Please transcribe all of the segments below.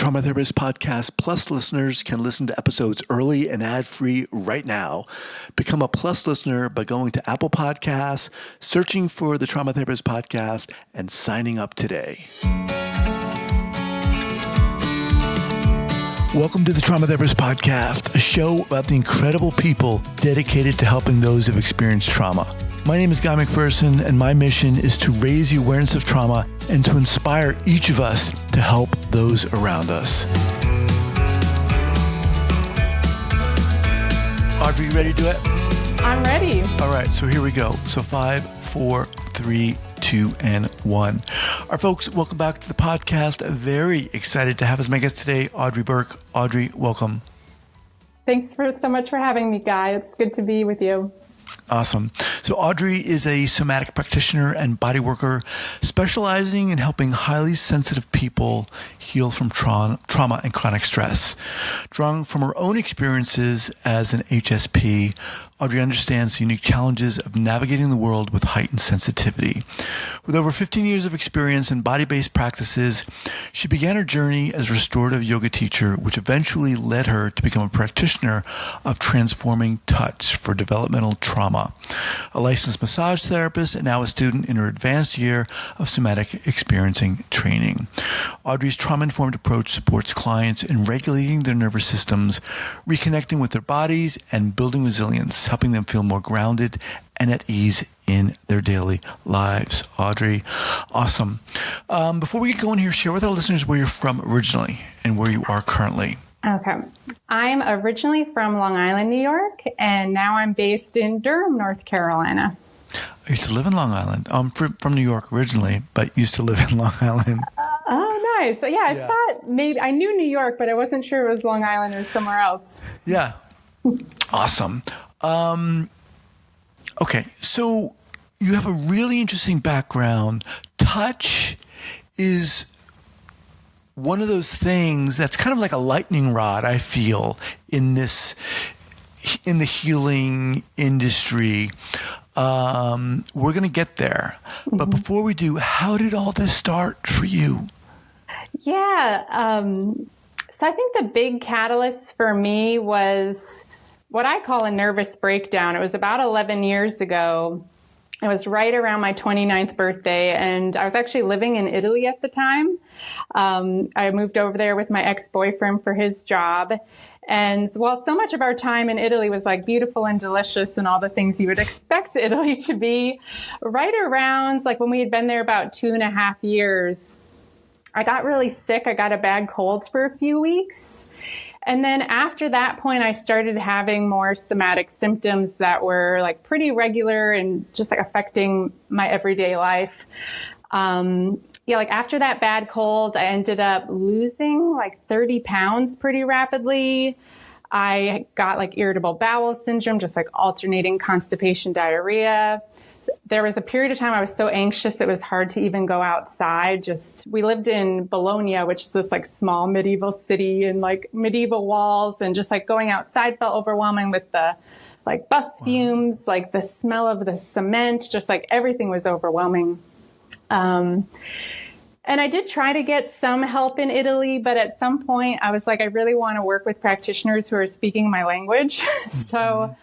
Trauma Therapist Podcast Plus listeners can listen to episodes early and ad-free right now. Become a Plus listener by going to Apple Podcasts, searching for the Trauma Therapist Podcast, and signing up today. Welcome to the Trauma Therapist Podcast, a show about the incredible people dedicated to helping those who have experienced trauma. My name is Guy McPherson, and my mission is to raise the awareness of trauma and to inspire each of us to help those around us. Audrey, you ready to do it? I'm ready. All right, so here we go. So 5, 4, 3, 2, and 1. All right, folks, welcome back to the podcast. Very excited to have as my guest today, Audrey Burke. Audrey, welcome. Thanks so much for having me, Guy. It's good to be with you. Awesome. So Audrey is a somatic practitioner and bodyworker specializing in helping highly sensitive people heal from trauma and chronic stress. Drawing from her own experiences as an HSP, Audrey understands the unique challenges of navigating the world with heightened sensitivity. With over 15 years of experience in body-based practices, she began her journey as a restorative yoga teacher, which eventually led her to become a practitioner of transforming touch for developmental trauma. A licensed massage therapist and now a student in her advanced year of somatic experiencing training. Audrey's trauma-informed approach supports clients in regulating their nervous systems, reconnecting with their bodies, and building resilience, helping them feel more grounded and at ease in their daily lives. Audrey, awesome. Before we get going here, share with our listeners where you're from originally and where you are currently. Okay. I'm originally from Long Island, New York, and now I'm based in Durham, North Carolina. I used to live in Long Island. I'm from New York originally, but used to live in Long Island. Oh, nice. So, I thought maybe I knew New York, but I wasn't sure it was Long Island or somewhere else. Yeah. Awesome. Okay. So you have a really interesting background. Touch is one of those things that's kind of like a lightning rod, I feel, in the healing industry. We're going to get there. Mm-hmm. But before we do, how did all this start for you? Yeah. So I think the big catalyst for me was what I call a nervous breakdown. It was about 11 years ago. It was right around my 29th birthday, and I was actually living in Italy at the time. I moved over there with my ex-boyfriend for his job. And while so much of our time in Italy was like beautiful and delicious and all the things you would expect Italy to be, right around like when we had been there about 2.5 years, I got really sick. I got a bad cold for a few weeks. And then after that point, I started having more somatic symptoms that were like pretty regular and just like affecting my everyday life. Like after that bad cold, I ended up losing like 30 pounds pretty rapidly. I got like irritable bowel syndrome, just like alternating constipation, diarrhea. There was a period of time I was so anxious it was hard to even go outside. We lived in Bologna, which is this like small medieval city and like medieval walls, and just like going outside felt overwhelming with the like bus fumes, like the smell of the cement, just like everything was overwhelming. And I did try to get some help in Italy, but at some point I was like, I really want to work with practitioners who are speaking my language. So,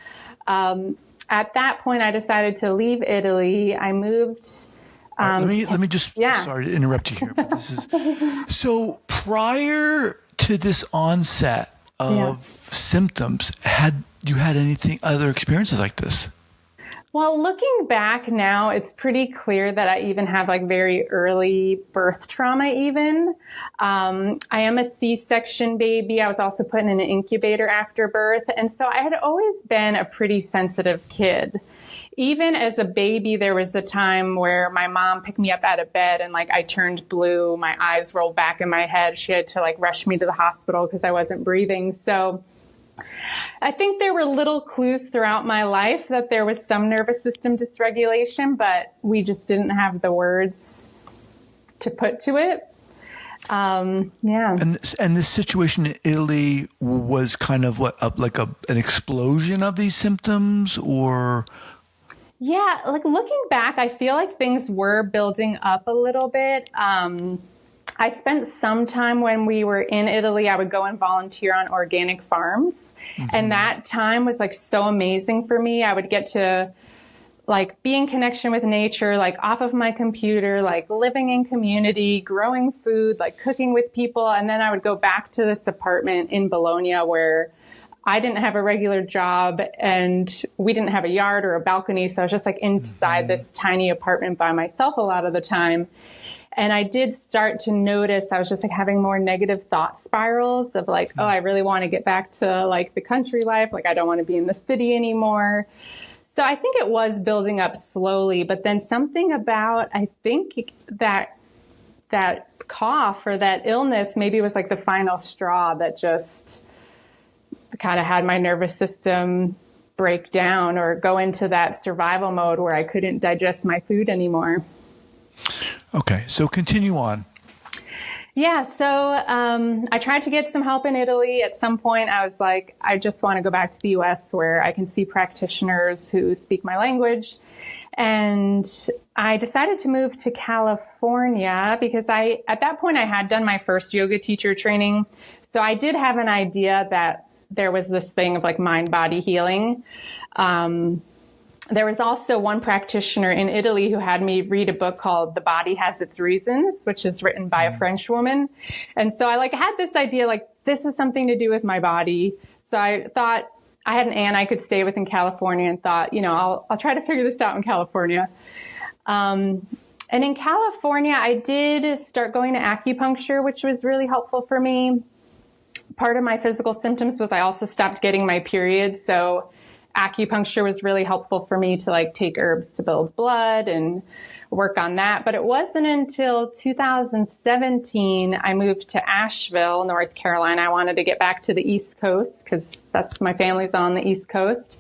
at that point, I decided to leave Italy. I moved. Let me just, sorry to interrupt you here, but this is, so prior to this onset of symptoms, had you had other experiences like this? Well, looking back now, it's pretty clear that I even have like very early birth trauma even. I am a C-section baby. I was also put in an incubator after birth. And so I had always been a pretty sensitive kid. Even as a baby, there was a time where my mom picked me up out of bed and like I turned blue. My eyes rolled back in my head. She had to like rush me to the hospital because I wasn't breathing. So I think there were little clues throughout my life that there was some nervous system dysregulation, but we just didn't have the words to put to it. And this situation in Italy was kind of an explosion of these symptoms, or? Yeah, like looking back, I feel like things were building up a little bit. I spent some time when we were in Italy. I would go and volunteer on organic farms. And that time was like so amazing for me. I would get to like be in connection with nature, like off of my computer, like living in community, growing food, like cooking with people. And then I would go back to this apartment in Bologna where I didn't have a regular job and we didn't have a yard or a balcony. So I was just like inside this tiny apartment by myself a lot of the time. And I did start to notice I was just like having more negative thought spirals of like, oh, I really want to get back to like the country life. Like I don't want to be in the city anymore. So I think it was building up slowly, but then something about, I think that cough or that illness maybe was like the final straw that just kind of had my nervous system break down or go into that survival mode where I couldn't digest my food anymore. Okay, so continue on. Yeah, so I tried to get some help in Italy. At some point, I was like, I just want to go back to the US where I can see practitioners who speak my language. And I decided to move to California because at that point, I had done my first yoga teacher training. So I did have an idea that there was this thing of like mind-body healing. There was also one practitioner in Italy who had me read a book called The Body Has Its Reasons, which is written by a French woman. And so I like had this idea, like, this is something to do with my body. So I thought I had an aunt I could stay with in California and thought, you know, I'll try to figure this out in California. And in California, I did start going to acupuncture, which was really helpful for me. Part of my physical symptoms was I also stopped getting my period. So acupuncture was really helpful for me to like take herbs to build blood and work on that. But it wasn't until 2017 I moved to Asheville, North Carolina. I wanted to get back to the East Coast because that's my family's on the East Coast.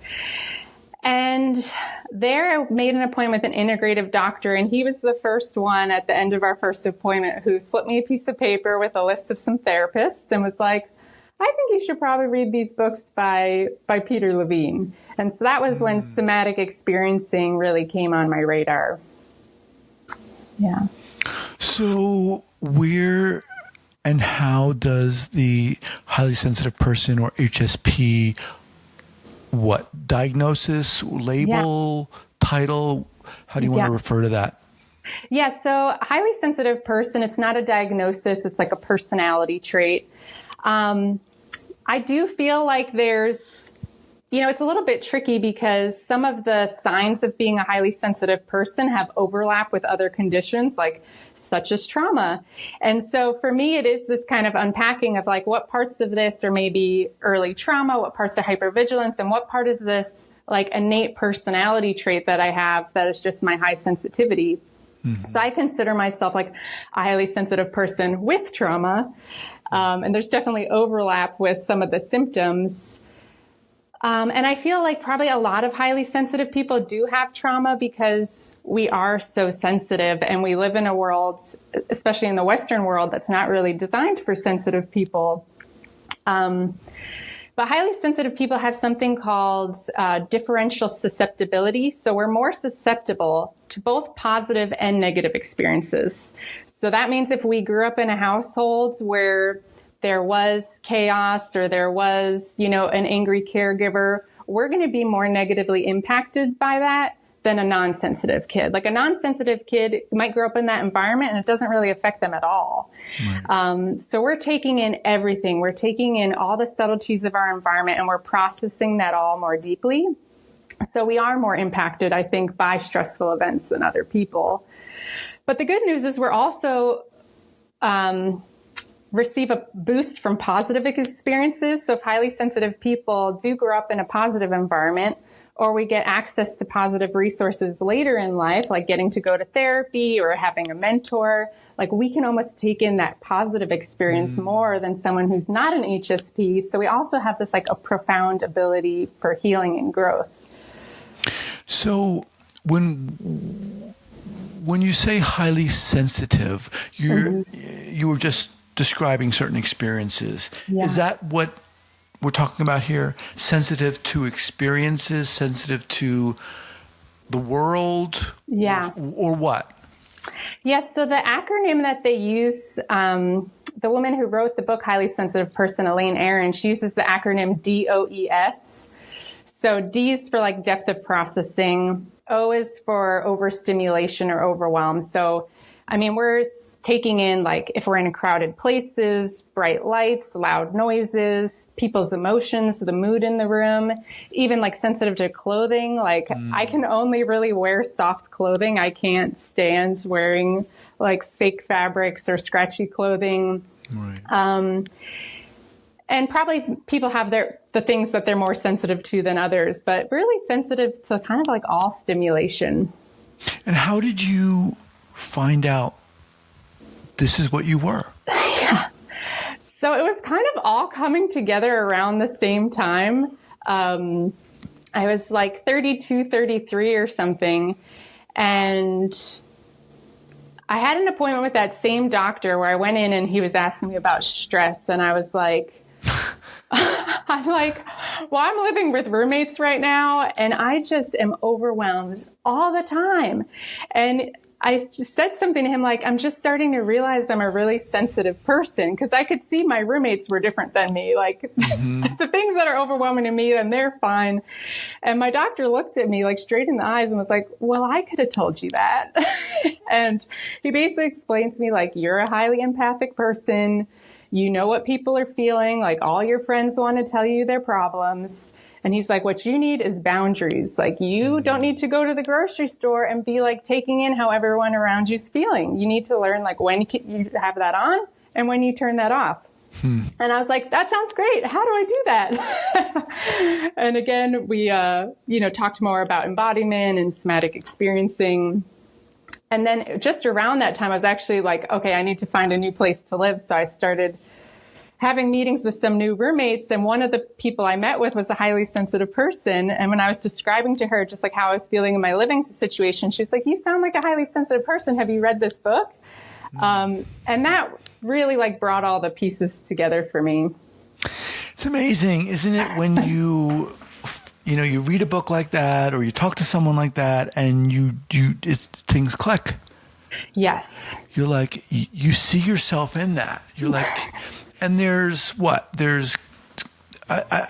And there I made an appointment with an integrative doctor, and he was the first one at the end of our first appointment who slipped me a piece of paper with a list of some therapists and was like, I think you should probably read these books by Peter Levine. And so that was when somatic experiencing really came on my radar. Yeah. So where and how does the highly sensitive person or HSP, what, diagnosis, label, title, how do you want to refer to that? Yeah, so highly sensitive person, it's not a diagnosis, it's like a personality trait. I do feel like there's, you know, it's a little bit tricky because some of the signs of being a highly sensitive person have overlap with other conditions, like such as trauma. And so for me, it is this kind of unpacking of like what parts of this are maybe early trauma, what parts are hypervigilance, and what part is this like innate personality trait that I have that is just my high sensitivity. So I consider myself like a highly sensitive person with trauma. And there's definitely overlap with some of the symptoms. And I feel like probably a lot of highly sensitive people do have trauma because we are so sensitive and we live in a world, especially in the Western world, that's not really designed for sensitive people. But highly sensitive people have something called differential susceptibility. So we're more susceptible to both positive and negative experiences. So that means if we grew up in a household where there was chaos or there was, you know, an angry caregiver, we're going to be more negatively impacted by that than a non-sensitive kid. Like a non-sensitive kid might grow up in that environment and it doesn't really affect them at all. Right. So we're taking in everything. We're taking in all the subtleties of our environment and we're processing that all more deeply. So we are more impacted, I think, by stressful events than other people. But the good news is we're also receive a boost from positive experiences. So if highly sensitive people do grow up in a positive environment, or we get access to positive resources later in life, like getting to go to therapy or having a mentor, like we can almost take in that positive experience more than someone who's not an HSP. So we also have this like a profound ability for healing and growth. So when you say highly sensitive, you were just describing certain experiences. Yeah. Is that what we're talking about here? Sensitive to experiences, sensitive to the world? Yeah. Or what? Yes. So the acronym that they use, the woman who wrote the book, Highly Sensitive Person, Elaine Aron, she uses the acronym DOES. So D is for like depth of processing. O is for overstimulation or overwhelm. So, I mean, we're taking in, like, if we're in crowded places, bright lights, loud noises, people's emotions, the mood in the room, even like sensitive to clothing. Like I can only really wear soft clothing. I can't stand wearing like fake fabrics or scratchy clothing. Right. And probably people have the things that they're more sensitive to than others, but really sensitive to kind of like all stimulation. And how did you find out this is what you were? Yeah. So it was kind of all coming together around the same time. I was like 32, 33 or something. And I had an appointment with that same doctor where I went in and he was asking me about stress. And I was like, I'm like, well, I'm living with roommates right now and I just am overwhelmed all the time. And I just said something to him like, I'm just starting to realize I'm a really sensitive person, because I could see my roommates were different than me. Like the things that are overwhelming to me, and they're fine. And my doctor looked at me like straight in the eyes and was like, well, I could have told you that. And he basically explained to me like, you're a highly empathic person. You know what people are feeling. Like all your friends want to tell you their problems. And he's like, what you need is boundaries. Like you don't need to go to the grocery store and be like taking in how everyone around you's feeling. You need to learn like when you have that on and when you turn that off. And I was like, that sounds great. How do I do that? And again, we, talked more about embodiment and somatic experiencing. And then just around that time, I was actually like, okay, I need to find a new place to live. So I started having meetings with some new roommates. And one of the people I met with was a highly sensitive person. And when I was describing to her just like how I was feeling in my living situation, she was like, you sound like a highly sensitive person. Have you read this book? And that really like brought all the pieces together for me. It's amazing, isn't it, when you read a book like that or you talk to someone like that and things click. Yes. You're like, you see yourself in that. You're like, and I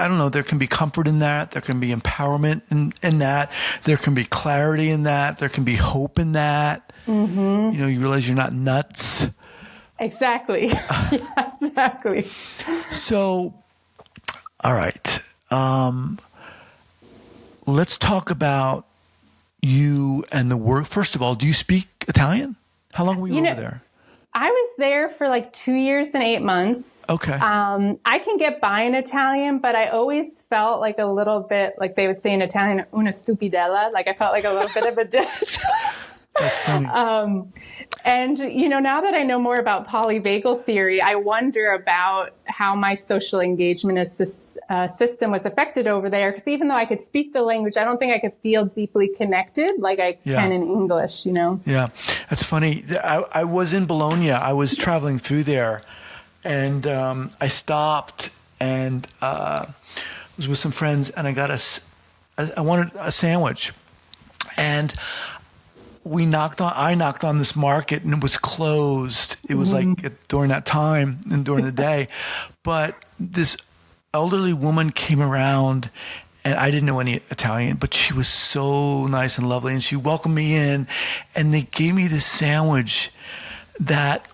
don't know, there can be comfort in that. There can be empowerment in that. There can be clarity in that. There can be hope in that. Mm-hmm. You realize you're not nuts. Exactly. Yeah, exactly. So, all right. Let's talk about you and the work. First of all, do you speak Italian? How long were you over there? I was there for like 2 years and 8 months. Okay. I can get by in Italian, but I always felt like a little bit, like they would say in Italian, una stupidella. Like I felt like a little bit of a diss. That's funny. And, now that I know more about polyvagal theory, I wonder about how my social engagement system was affected over there. Because even though I could speak the language, I don't think I could feel deeply connected like I can in English, Yeah, that's funny. I was in Bologna. I was traveling through there, and I stopped and was with some friends, and I wanted a sandwich. And I knocked on this market and it was closed. It was like during that time and during the day. But this elderly woman came around and I didn't know any Italian, but she was so nice and lovely. And she welcomed me in and they gave me this sandwich that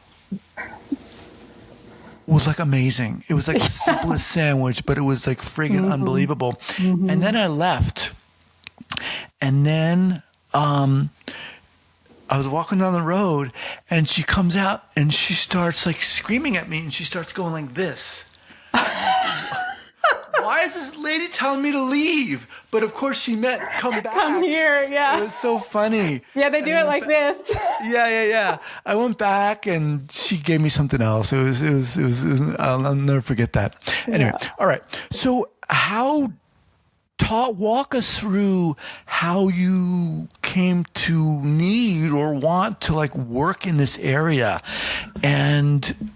was like amazing. It was like the simplest sandwich, but it was like friggin' unbelievable. Mm-hmm. And then I left. And then, I was walking down the road and she comes out and she starts like screaming at me and she starts going like this. Why is this lady telling me to leave? But of course she meant come back. Come here, yeah. It was so funny. Yeah, they do it like this. Yeah. I went back and she gave me something else. It was I'll never forget that. Anyway, All right. So walk us through how you came to need or want to like work in this area and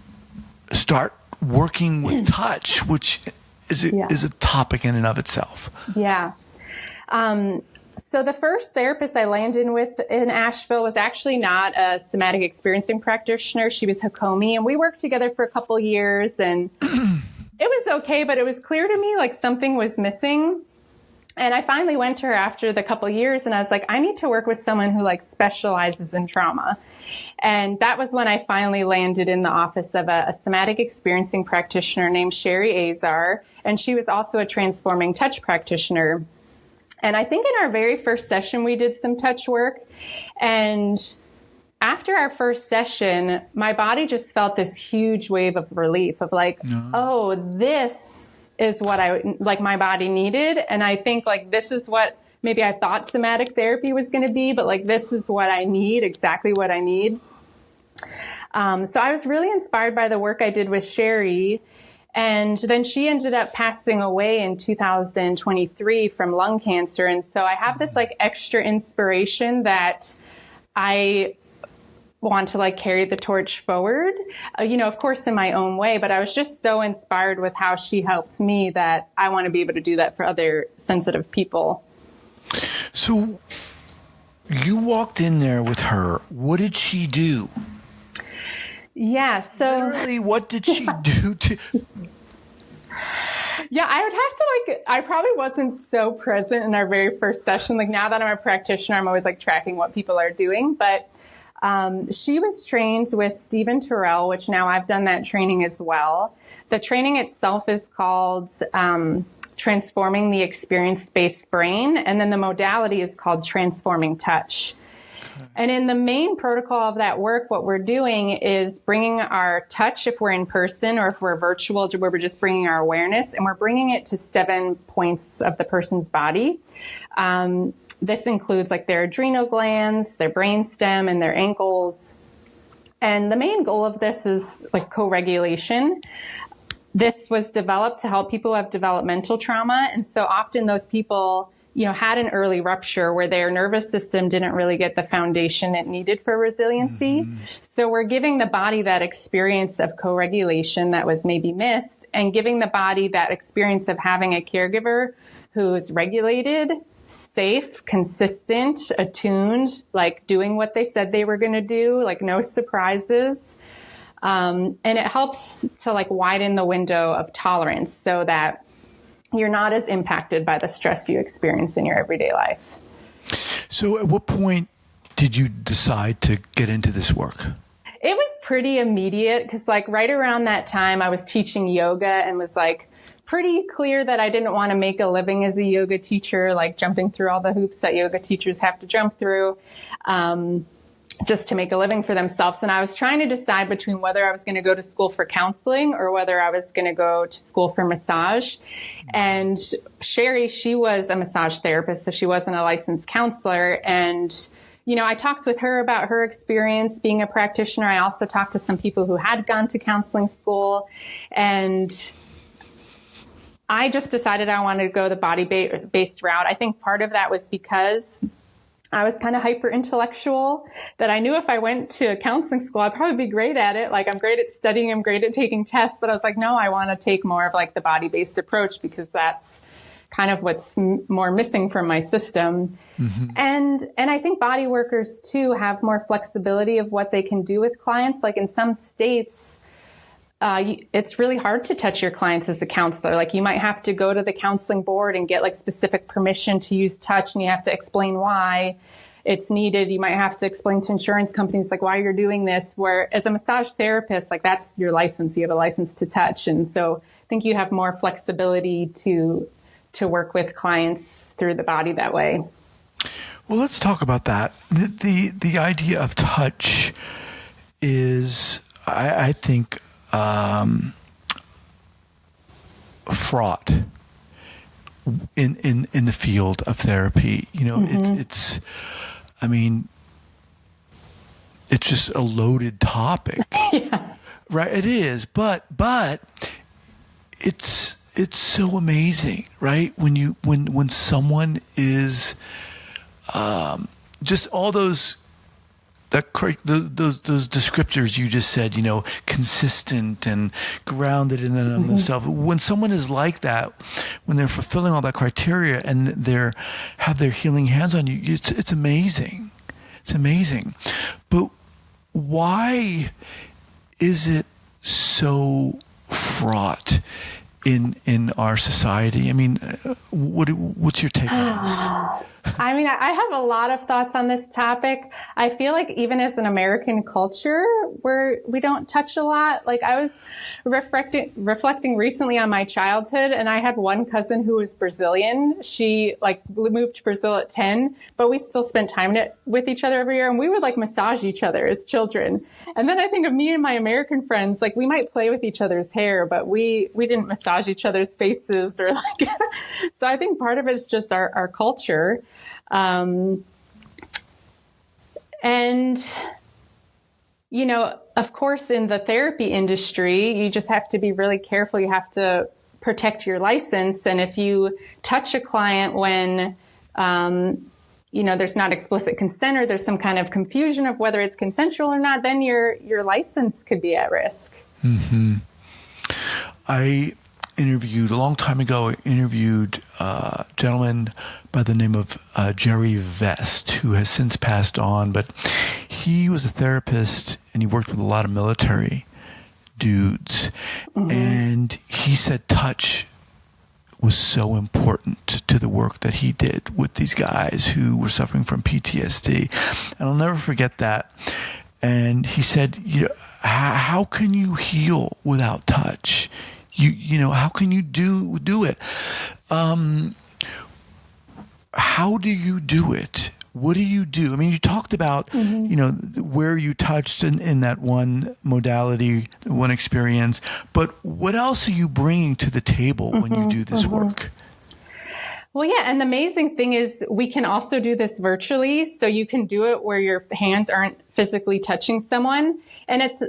start working with touch, which is a topic in and of itself. Yeah. So the first therapist I landed with in Asheville was actually not a somatic experiencing practitioner. She was Hakomi, and we worked together for a couple years, and it was okay, but it was clear to me like something was missing. And I finally went to her after the couple years, and I was like, I need to work with someone who like specializes in trauma. And that was when I finally landed in the office of a somatic experiencing practitioner named Sherry Azar. And she was also a transforming touch practitioner. And I think in our very first session, we did some touch work. And after our first session, my body just felt this huge wave of relief of like, oh, this is what my body needed. And I think like, this is what maybe I thought somatic therapy was going to be, but like, this is what I need, exactly what I need. So I was really inspired by the work I did with Sherry. And then she ended up passing away in 2023 from lung cancer. And so I have this like extra inspiration that I want to like carry the torch forward, of course in my own way, but I was just so inspired with how she helped me that I want to be able to do that for other sensitive people. So you walked in there with her. What did she do? Yeah. So literally, what did she do to? Yeah, I would have to I probably wasn't so present in our very first session. Like now that I'm a practitioner, I'm always like tracking what people are doing, but she was trained with Stephen Terrell, which now I've done that training as well. The training itself is called Transforming the Experience-Based Brain, and then the modality is called Transforming Touch. Okay. And in the main protocol of that work, what we're doing is bringing our touch, if we're in person or if we're virtual, where we're just bringing our awareness, and we're bringing it to 7 points of the person's body. This includes like their adrenal glands, their brainstem, and their ankles. And the main goal of this is like co-regulation. This was developed to help people who have developmental trauma. And so often those people, had an early rupture where their nervous system didn't really get the foundation it needed for resiliency. Mm-hmm. So we're giving the body that experience of co-regulation that was maybe missed, and giving the body that experience of having a caregiver who's regulated, safe, consistent, attuned, like doing what they said they were going to do, like no surprises. And it helps to like widen the window of tolerance so that you're not as impacted by the stress you experience in your everyday life. So at what point did you decide to get into this work? It was pretty immediate because like right around that time I was teaching yoga and was like pretty clear that I didn't want to make a living as a yoga teacher, like jumping through all the hoops that yoga teachers have to jump through, just to make a living for themselves. And I was trying to decide between whether I was going to go to school for counseling or whether I was going to go to school for massage. And Sherry, she was a massage therapist, so she wasn't a licensed counselor. And I talked with her about her experience being a practitioner. I also talked to some people who had gone to counseling school, and I just decided I wanted to go the body-based route. I think part of that was because I was kind of hyper intellectual, that I knew if I went to counseling school, I'd probably be great at it. Like I'm great at studying, I'm great at taking tests, but I was like, no, I want to take more of like the body-based approach because that's kind of what's more missing from my system. Mm-hmm. And I think body workers too have more flexibility of what they can do with clients. Like in some states, it's really hard to touch your clients as a counselor. Like you might have to go to the counseling board and get like specific permission to use touch, and you have to explain why it's needed. You might have to explain to insurance companies like why you're doing this, where as a massage therapist, like that's your license. You have a license to touch. And so I think you have more flexibility to work with clients through the body that way. Well, let's talk about that. The idea of touch is, I think, fraught in the field of therapy. Mm-hmm. It's just a loaded topic. Yeah. Right? It is, but it's so amazing, right? When someone is just all those those descriptors you just said, consistent and grounded in themselves. When someone is like that, when they're fulfilling all that criteria and have their healing hands on you, it's amazing. It's amazing. But why is it so fraught in our society? I mean, what's your take on this? I mean, I have a lot of thoughts on this topic. I feel like even as an American culture, we don't touch a lot. Like I was reflecting recently on my childhood, and I had one cousin who was Brazilian. She moved to Brazil at 10, but we still spent time with each other every year, and we would massage each other as children. And then I think of me and my American friends, we might play with each other's hair, but we didn't massage each other's faces or so I think part of it is just our culture. And, of course, in the therapy industry, you just have to be really careful. You have to protect your license. And if you touch a client when, there's not explicit consent or there's some kind of confusion of whether it's consensual or not, then your license could be at risk. Mm-hmm. A long time ago, I interviewed a gentleman by the name of Jerry Vest, who has since passed on, but he was a therapist and he worked with a lot of military dudes. Mm-hmm. And he said touch was so important to the work that he did with these guys who were suffering from PTSD. And I'll never forget that. And he said, how can you heal without touch? How can you do it? How do you do it? What do you do? I mean, you talked about, where you touched in that one modality, one experience, but what else are you bringing to the table when you do this work? Well, yeah. And the amazing thing is we can also do this virtually. So you can do it where your hands aren't physically touching someone. And it's,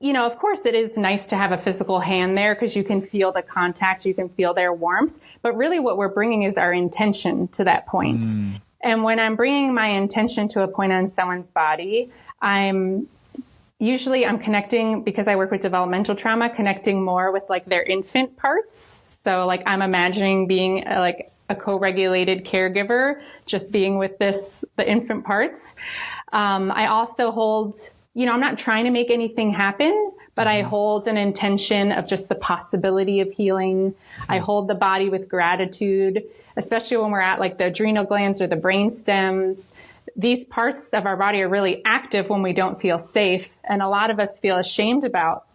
of course, it is nice to have a physical hand there because you can feel the contact, you can feel their warmth. But really what we're bringing is our intention to that point. And when I'm bringing my intention to a point on someone's body, I'm connecting, because I work with developmental trauma, connecting more with their infant parts. So I'm imagining being a co-regulated caregiver, just being with the infant parts. I also hold, I'm not trying to make anything happen, but I hold an intention of just the possibility of healing. I hold the body with gratitude, especially when we're at the adrenal glands or the brain stems. These parts of our body are really active when we don't feel safe. And a lot of us feel ashamed about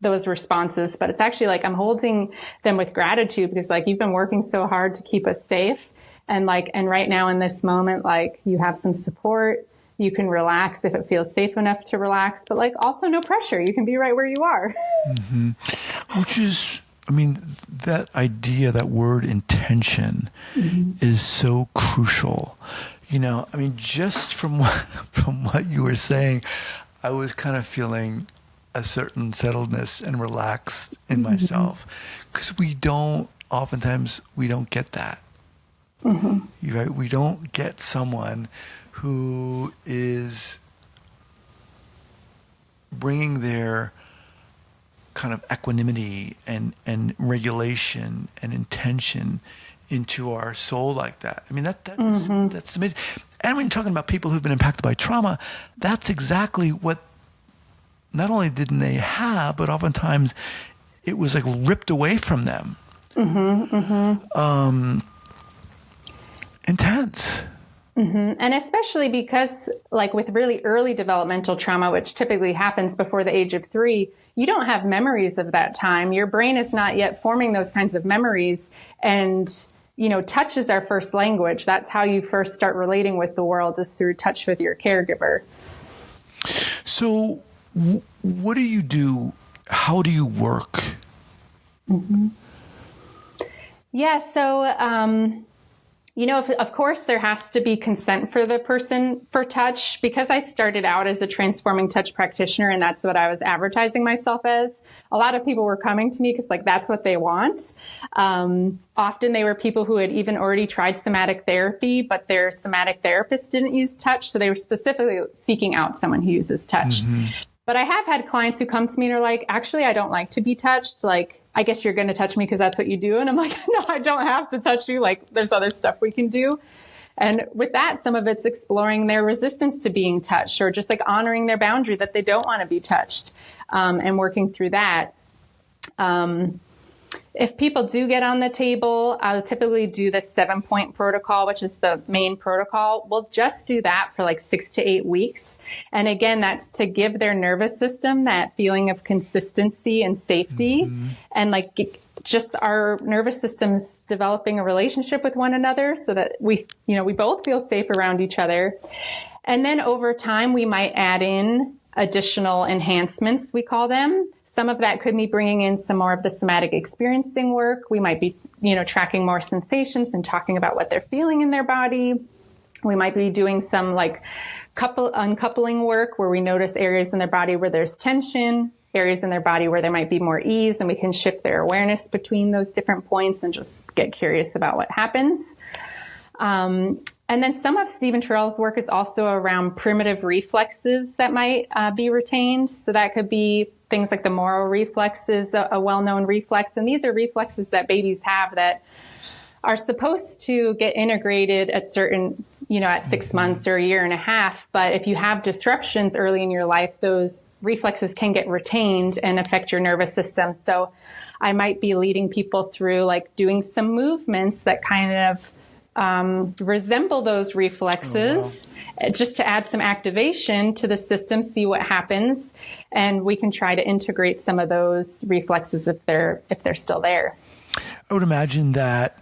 those responses, but it's actually I'm holding them with gratitude because you've been working so hard to keep us safe. And and right now in this moment, you have some support. You can relax if it feels safe enough to relax, but also no pressure. You can be right where you are. Mm-hmm. Which is, that idea, that word intention is so crucial. Just from what you were saying, I was kind of feeling a certain settledness and relaxed in myself because oftentimes we don't get that. Mm-hmm. Right? We don't get someone who is bringing their kind of equanimity and regulation and intention into our soul like that. That's amazing. And when you're talking about people who've been impacted by trauma, that's exactly what not only didn't they have, but oftentimes it was ripped away from them. Intense. And especially because with really early developmental trauma, which typically happens before the age of 3, you don't have memories of that time. Your brain is not yet forming those kinds of memories. And, touch is our first language. That's how you first start relating with the world, is through touch with your caregiver. So what do you do? How do you work? Yeah. So, Of course, there has to be consent for the person for touch. Because I started out as a transforming touch practitioner, and that's what I was advertising myself as. A lot of people were coming to me because that's what they want. Often they were people who had even already tried somatic therapy, but their somatic therapist didn't use touch. So they were specifically seeking out someone who uses touch. Mm-hmm. But I have had clients who come to me and are like, actually, I don't like to be touched. I guess you're going to touch me because that's what you do. And I'm like, no, I don't have to touch you. There's other stuff we can do. And with that, some of it's exploring their resistance to being touched, or just honoring their boundary that they don't want to be touched, and working through that. If people do get on the table, I'll typically do the 7-point protocol, which is the main protocol. We'll just do that for 6 to 8 weeks. And again, that's to give their nervous system that feeling of consistency and safety. Mm-hmm. And just our nervous systems developing a relationship with one another so that we both feel safe around each other. And then over time, we might add in additional enhancements, we call them. Some of that could be bringing in some more of the somatic experiencing work. We might be, tracking more sensations and talking about what they're feeling in their body. We might be doing some uncoupling work where we notice areas in their body where there's tension, areas in their body where there might be more ease, and we can shift their awareness between those different points and just get curious about what happens. And then some of Stephen Terrell's work is also around primitive reflexes that might be retained. So that could be things like the moral reflex is a well-known reflex. And these are reflexes that babies have that are supposed to get integrated at certain, at 6 months or a year and a half. But if you have disruptions early in your life, those reflexes can get retained and affect your nervous system. So I might be leading people through doing some movements that kind of resemble those reflexes, just to add some activation to the system, see what happens. And we can try to integrate some of those reflexes if they're still there. I would imagine that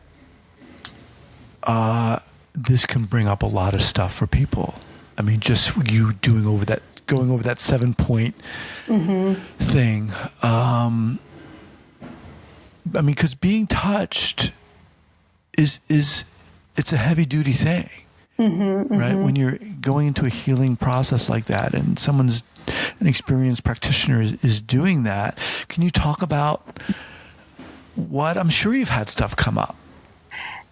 this can bring up a lot of stuff for people. I mean, just you going over that 7-point mm-hmm. thing. Because being touched it's a heavy duty thing, mm-hmm, right? Mm-hmm. When you're going into a healing process like that, and an experienced practitioner is doing that, can you talk about what? I'm sure you've had stuff come up.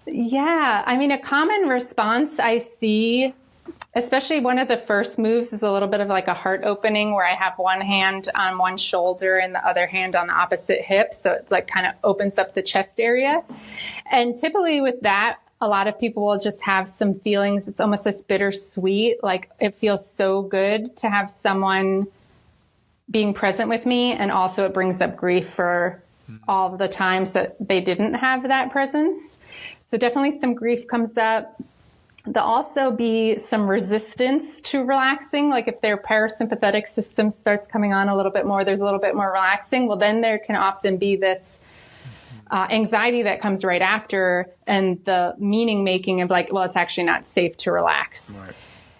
Yeah. A common response I see, especially one of the first moves, is a little bit of a heart opening where I have one hand on one shoulder and the other hand on the opposite hip. So it kind of opens up the chest area. And typically with that, a lot of people will just have some feelings. It's almost this bittersweet. It feels so good to have someone being present with me. And also it brings up grief for all the times that they didn't have that presence. So definitely some grief comes up. There'll also be some resistance to relaxing. If their parasympathetic system starts coming on a little bit more, there's a little bit more relaxing. Well, then there can often be this anxiety that comes right after, and the meaning making of it's actually not safe to relax. Right.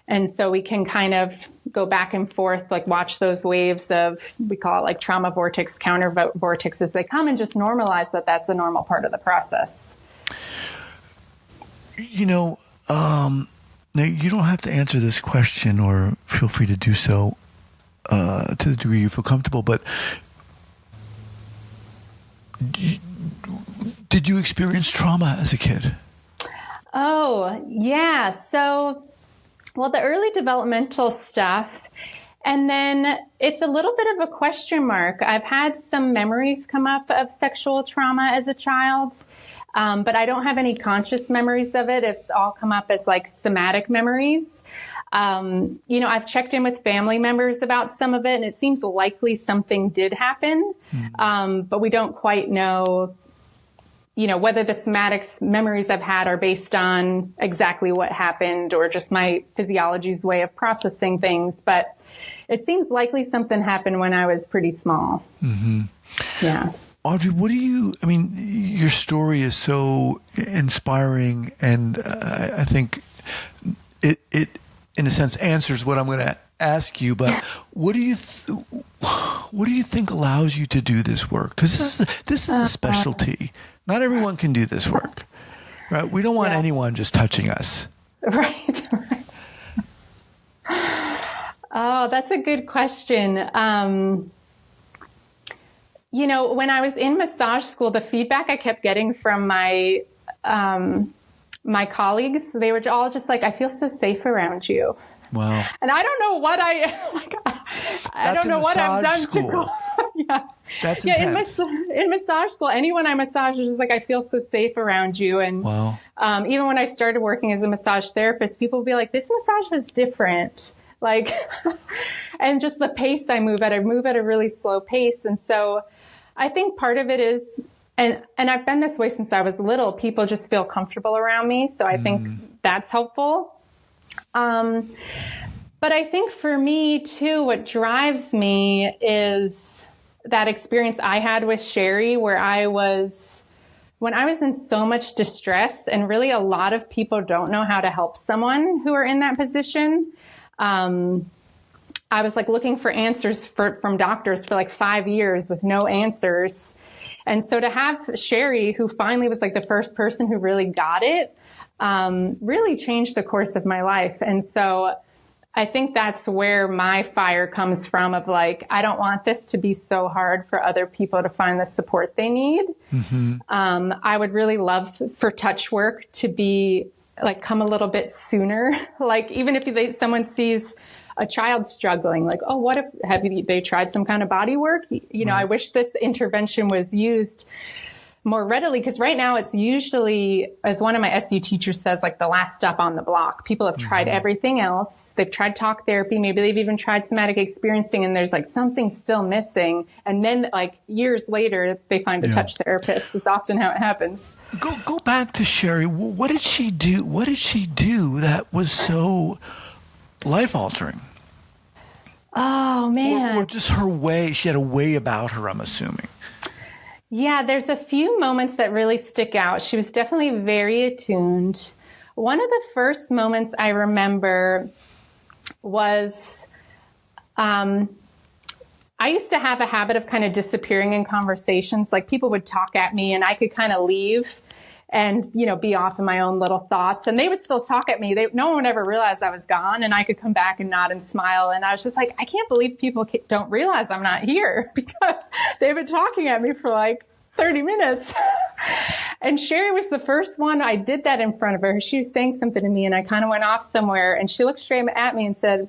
And so we can kind of go back and forth, watch those waves of, we call it trauma vortex, counter vortex as they come, and just normalize that that's a normal part of the process. Now you don't have to answer this question, or feel free to do so to the degree you feel comfortable, but did you experience trauma as a kid? Oh, yeah. So, the early developmental stuff, and then it's a little bit of a question mark. I've had some memories come up of sexual trauma as a child, but I don't have any conscious memories of it. It's all come up as somatic memories. I've checked in with family members about some of it, and it seems likely something did happen, but we don't quite know whether the somatic memories I've had are based on exactly what happened or just my physiology's way of processing things. But it seems likely something happened when I was pretty small. Mm-hmm. Yeah. Audrey, your story is so inspiring, and I think it in a sense answers what I'm going to ask you. But what do you think allows you to do this work? Because this is a specialty. Not everyone can do this work. Right. We don't want anyone just touching us. Right. Oh, that's a good question. When I was in massage school, the feedback I kept getting from my colleagues, they were all just like, I feel so safe around you. Wow. And I don't know what I don't know what I've done school. to go. Yeah. That's intense. In massage school, anyone I massage was just like, I feel so safe around you. And wow. Even when I started working as a massage therapist, people would be like, this massage was different. Like, and just the pace I move at a really slow pace. And so I think part of it is, and I've been this way since I was little, people just feel comfortable around me. So I think that's helpful. But I think for me too, what drives me is that experience I had with Sherry, where when I was in so much distress, and really a lot of people don't know how to help someone who are in that position. I was like looking for answers from doctors for like 5 years with no answers. And so to have Sherry, who finally was like the first person who really got it, really changed the course of my life. And so I think that's where my fire comes from, of like, I don't want this to be so hard for other people to find the support they need. Mm-hmm. I would really love for touch work to be like, come a little bit sooner. Like, even if someone sees a child struggling, like, oh, what if, have they tried some kind of body work? I wish this intervention was used more readily, because right now it's usually, as one of my SU teachers says, like the last stop on the block. People have tried everything else. They've tried talk therapy. Maybe they've even tried somatic experiencing, and there's like something still missing. And then like years later, they find a touch therapist. Is often how it happens. Go back to Sherry. What did she do? What did she do that was so life altering? Oh man. Or just her way. She had a way about her, I'm assuming. Yeah, there's a few moments that really stick out. She was definitely very attuned. One of the first moments I remember was, I used to have a habit of kind of disappearing in conversations. Like, people would talk at me and I could kind of leave and, be off in my own little thoughts, and they would still talk at me. No one would ever realize I was gone, and I could come back and nod and smile. And I was just like, I can't believe people don't realize I'm not here, because they've been talking at me for like 30 minutes. And Sherry was the first one I did that in front of her. She was saying something to me and I kind of went off somewhere, and she looked straight at me and said,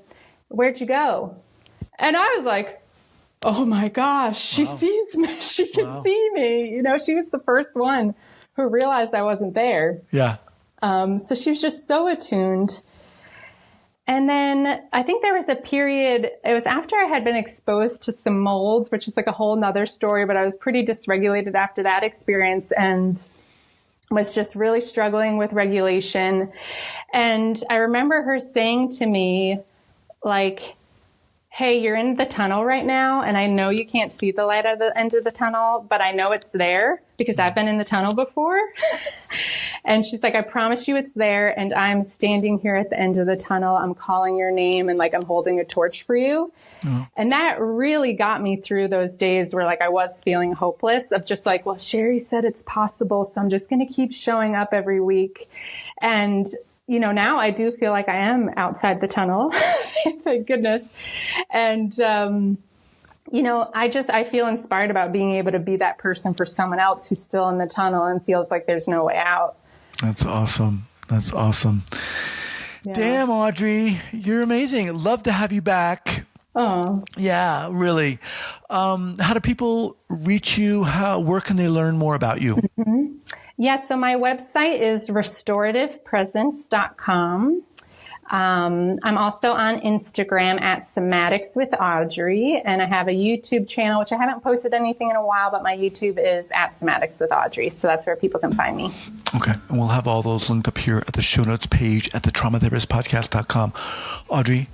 "Where'd you go?" And I was like, oh my gosh, she sees me. She can see me. She was the first one who realized I wasn't there. Yeah. So she was just so attuned. And then I think there was a period, it was after I had been exposed to some molds, which is like a whole nother story, but I was pretty dysregulated after that experience and was just really struggling with regulation. And I remember her saying to me, like, hey, you're in the tunnel right now, and I know you can't see the light at the end of the tunnel, but I know it's there because I've been in the tunnel before. And she's like, I promise you it's there, and I'm standing here at the end of the tunnel. I'm calling your name, and like I'm holding a torch for you. And that really got me through those days where like I was feeling hopeless, of just like, well, Sherry said it's possible, so I'm just going to keep showing up every week. And now I do feel like I am outside the tunnel, thank goodness. And, I feel inspired about being able to be that person for someone else who's still in the tunnel and feels like there's no way out. That's awesome. That's awesome. Yeah. Damn, Audrey, you're amazing. I'd love to have you back. Oh, yeah, really. How do people reach you? Where can they learn more about you? Mm-hmm. Yes, so my website is restorativepresence.com. I'm also on Instagram at Somatics with Audrey, and I have a YouTube channel, which I haven't posted anything in a while, but my YouTube is at Somatics with Audrey, so that's where people can find me. Okay, and we'll have all those linked up here at the show notes page at thetraumatherapistpodcast.com. Audrey,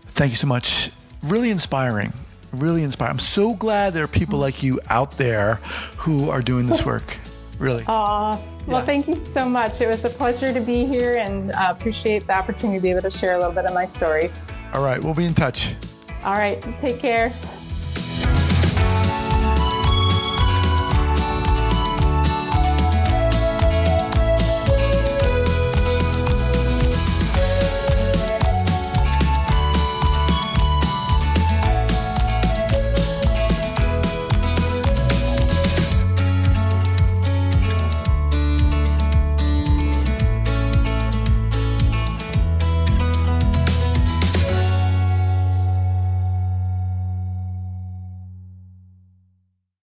thank you so much. Really inspiring. Really inspiring. I'm so glad there are people like you out there who are doing this work. Really. Well, thank you so much. It was a pleasure to be here, and appreciate the opportunity to be able to share a little bit of my story. All right. We'll be in touch. All right. Take care.